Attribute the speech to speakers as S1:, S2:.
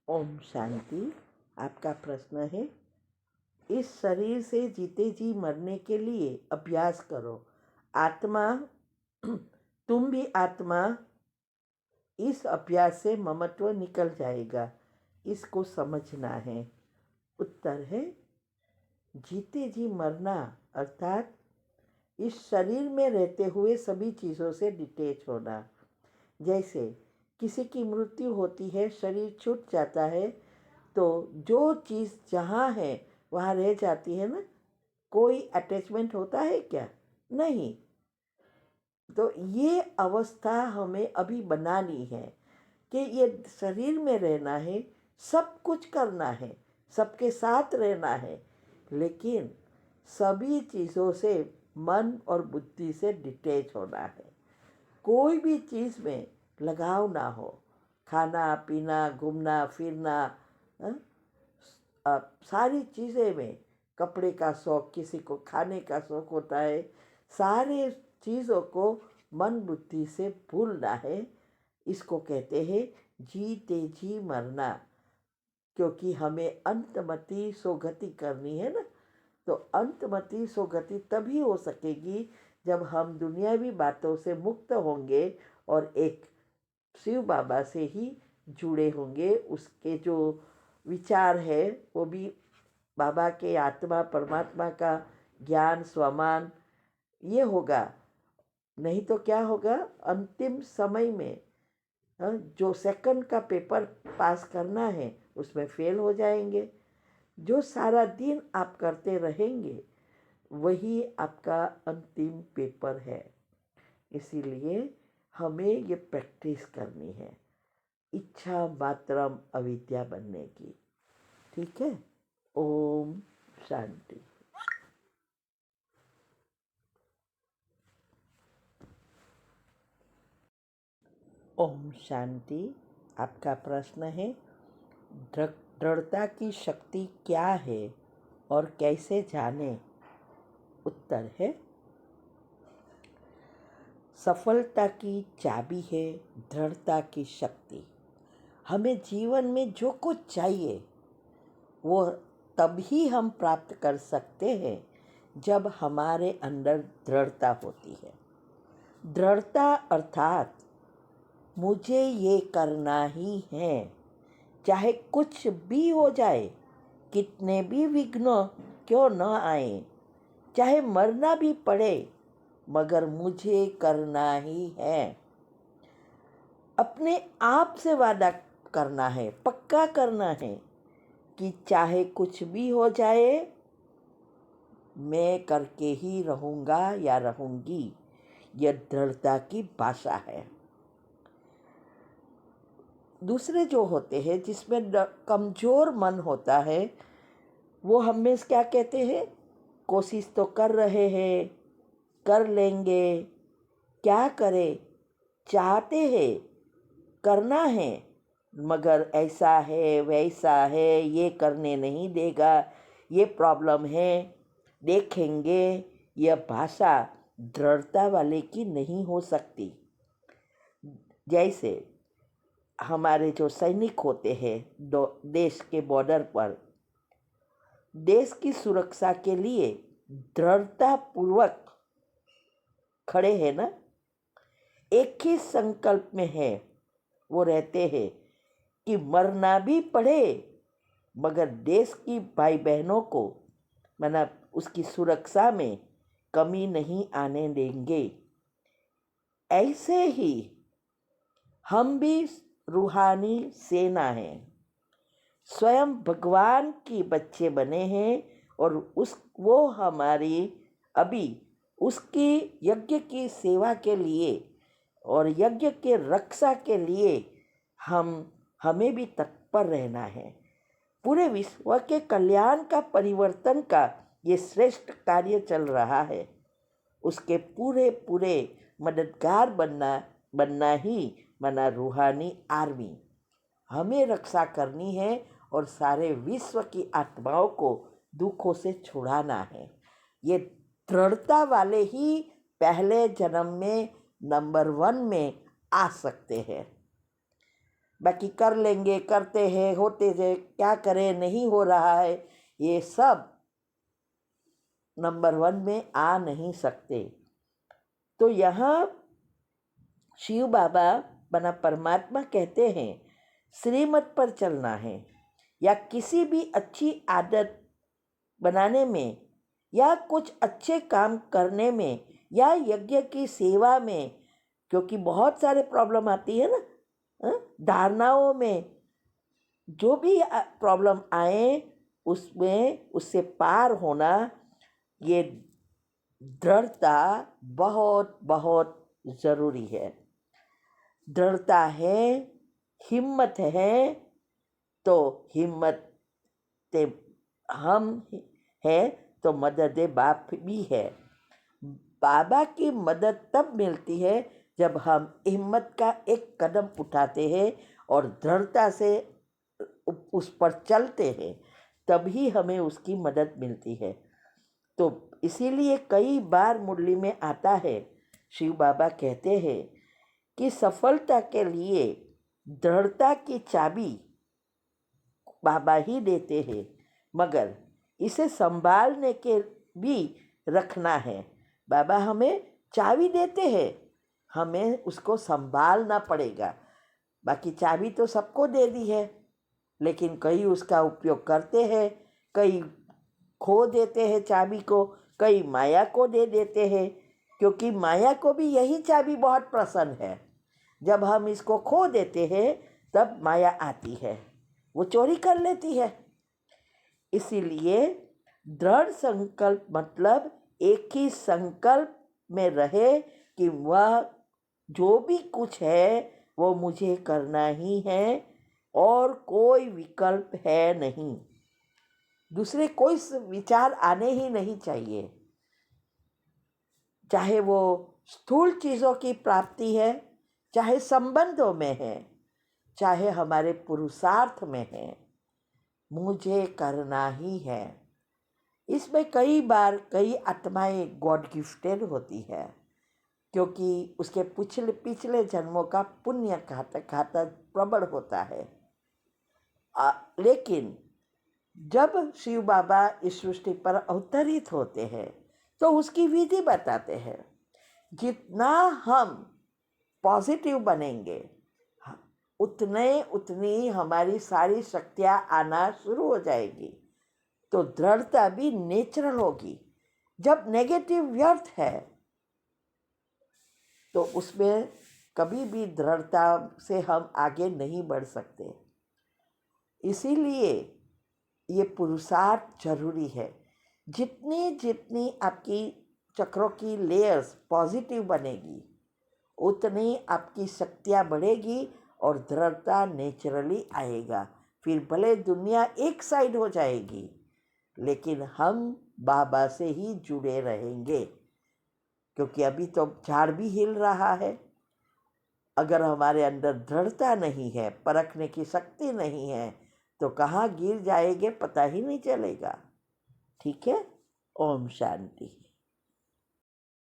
S1: ओम शांति। आपका प्रश्न है, इस शरीर से जीते जी मरने के लिए अभ्यास करो। आत्मा तुम भी आत्मा, इस अभ्यास से ममत्व निकल जाएगा, इसको समझना है। उत्तर है, जीते जी मरना अर्थात इस शरीर में रहते हुए सभी चीज़ों से डिटेच होना। जैसे किसी की मृत्यु होती है, शरीर छूट जाता है, तो जो चीज़ जहाँ है वहाँ रह जाती है ना। कोई अटैचमेंट होता है क्या? नहीं। तो ये अवस्था हमें अभी बनानी है कि ये शरीर में रहना है, सब कुछ करना है, सबके साथ रहना है, लेकिन सभी चीज़ों से मन और बुद्धि से डिटैच होना है। कोई भी चीज़ में लगाव ना हो। खाना पीना, घूमना फिरना, सारी चीज़ें में, कपड़े का शौक़, किसी को खाने का शौक़ होता है, सारे चीज़ों को मन बुद्धि से भूलना है। इसको कहते हैं जीते जी मरना, क्योंकि हमें अंतमति सोगति करनी है ना। तो अंतमति सोगति तभी हो सकेगी जब हम दुनियावी बातों से मुक्त होंगे और एक शिव बाबा से ही जुड़े होंगे। उसके जो विचार है वो भी बाबा के आत्मा परमात्मा का ज्ञान स्वमान ये होगा। नहीं तो क्या होगा, अंतिम समय में जो सेकंड का पेपर पास करना है उसमें फेल हो जाएंगे। जो सारा दिन आप करते रहेंगे वही आपका अंतिम पेपर है। इसीलिए हमें ये प्रैक्टिस करनी है, इच्छा मात्रम अविद्या बनने की। ठीक है। ओम शांति। ओम शांति। आपका प्रश्न है, दृढ़ता की शक्ति क्या है और कैसे जाने? उत्तर है, सफलता की चाबी है दृढ़ता की शक्ति। हमें जीवन में जो कुछ चाहिए वो तभी हम प्राप्त कर सकते हैं जब हमारे अंदर दृढ़ता होती है। दृढ़ता अर्थात मुझे ये करना ही है, चाहे कुछ भी हो जाए, कितने भी विघ्न क्यों न आए, चाहे मरना भी पड़े, मगर मुझे करना ही है। अपने आप से वादा करना है, पक्का करना है कि चाहे कुछ भी हो जाए मैं करके ही रहूँगा या रहूँगी। यह दृढ़ता की भाषा है। दूसरे जो होते हैं जिसमें कमज़ोर मन होता है, वो हमेशा क्या कहते हैं, कोशिश तो कर रहे हैं, कर लेंगे, क्या करें, चाहते हैं, करना है, मगर ऐसा है वैसा है, ये करने नहीं देगा, ये प्रॉब्लम है, देखेंगे। यह भाषा दृढ़ता वाले की नहीं हो सकती। जैसे हमारे जो सैनिक होते हैं देश के बॉर्डर पर, देश की सुरक्षा के लिए दृढ़ता पूर्वक खड़े हैं ना, एक ही संकल्प में है, वो रहते हैं कि मरना भी पड़े मगर देश की भाई बहनों को मतलब उसकी सुरक्षा में कमी नहीं आने देंगे। ऐसे ही हम भी रूहानी सेना हैं, स्वयं भगवान के बच्चे बने हैं और वो हमारी अभी उसकी यज्ञ की सेवा के लिए और यज्ञ के रक्षा के लिए हमें भी तत्पर रहना है। पूरे विश्व के कल्याण का परिवर्तन का ये श्रेष्ठ कार्य चल रहा है, उसके पूरे पूरे मददगार बनना ही मना रूहानी आर्मी। हमें रक्षा करनी है और सारे विश्व की आत्माओं को दुखों से छुड़ाना है। ये दृढ़ता वाले ही पहले जन्म में नंबर 1 में आ सकते हैं। बाकी कर लेंगे, करते हैं, होते हैं, क्या करें, नहीं हो रहा है, ये सब नंबर 1 में आ नहीं सकते। तो यहाँ शिव बाबा बना परमात्मा कहते हैं श्रीमत पर चलना है, या किसी भी अच्छी आदत बनाने में, या कुछ अच्छे काम करने में, या यज्ञ की सेवा में, क्योंकि बहुत सारे प्रॉब्लम आती है ना, धारणाओं में जो भी प्रॉब्लम आए उसमें उससे पार होना, ये दृढ़ता बहुत बहुत ज़रूरी है। दृढ़ता है, हिम्मत है, तो हिम्मत ते हम है तो मदद बाप भी है। बाबा की मदद तब मिलती है जब हम हिम्मत का एक कदम उठाते हैं और दृढ़ता से उस पर चलते हैं, तभी हमें उसकी मदद मिलती है। तो इसीलिए कई बार मुरली में आता है, शिव बाबा कहते हैं कि सफलता के लिए दृढ़ता की चाबी बाबा ही देते हैं, मगर इसे संभालने के भी रखना है। बाबा हमें चाबी देते हैं, हमें उसको संभालना पड़ेगा। बाकी चाबी तो सबको दे दी है, लेकिन कई उसका उपयोग करते हैं, कई खो देते हैं चाबी को, कई माया को दे देते हैं, क्योंकि माया को भी यही चाबी बहुत पसंद है। जब हम इसको खो देते हैं तब माया आती है, वो चोरी कर लेती है। इसीलिए दृढ़ संकल्प मतलब एक ही संकल्प में रहे कि वह जो भी कुछ है वो मुझे करना ही है और कोई विकल्प है नहीं, दूसरे कोई विचार आने ही नहीं चाहिए। चाहे वो स्थूल चीज़ों की प्राप्ति है, चाहे संबंधों में है, चाहे हमारे पुरुषार्थ में है, मुझे करना ही है। इसमें कई बार कई आत्माएं गॉड गिफ्टेड होती है, क्योंकि उसके पिछले जन्मों का पुण्य खाता प्रबल होता है। लेकिन जब शिव बाबा इस सृष्टि पर अवतरित होते हैं तो उसकी विधि बताते हैं। जितना हम पॉजिटिव बनेंगे उतनी हमारी सारी शक्तियाँ आना शुरू हो जाएगी, तो दृढ़ता भी नेचुरल होगी। जब नेगेटिव व्यर्थ है तो उसमें कभी भी दृढ़ता से हम आगे नहीं बढ़ सकते। इसीलिए ये पुरुषार्थ जरूरी है। जितनी आपकी चक्रों की लेयर्स पॉजिटिव बनेगी, उतनी आपकी शक्तियाँ बढ़ेगी और दृढ़ता नेचुरली आएगा। फिर भले दुनिया एक साइड हो जाएगी, लेकिन हम बाबा से ही जुड़े रहेंगे, क्योंकि अभी तो झाड़ भी हिल रहा है। अगर हमारे अंदर दृढ़ता नहीं है, परखने की शक्ति नहीं है, तो कहाँ गिर जाएंगे पता ही नहीं चलेगा। ठीक है। ओम शांति।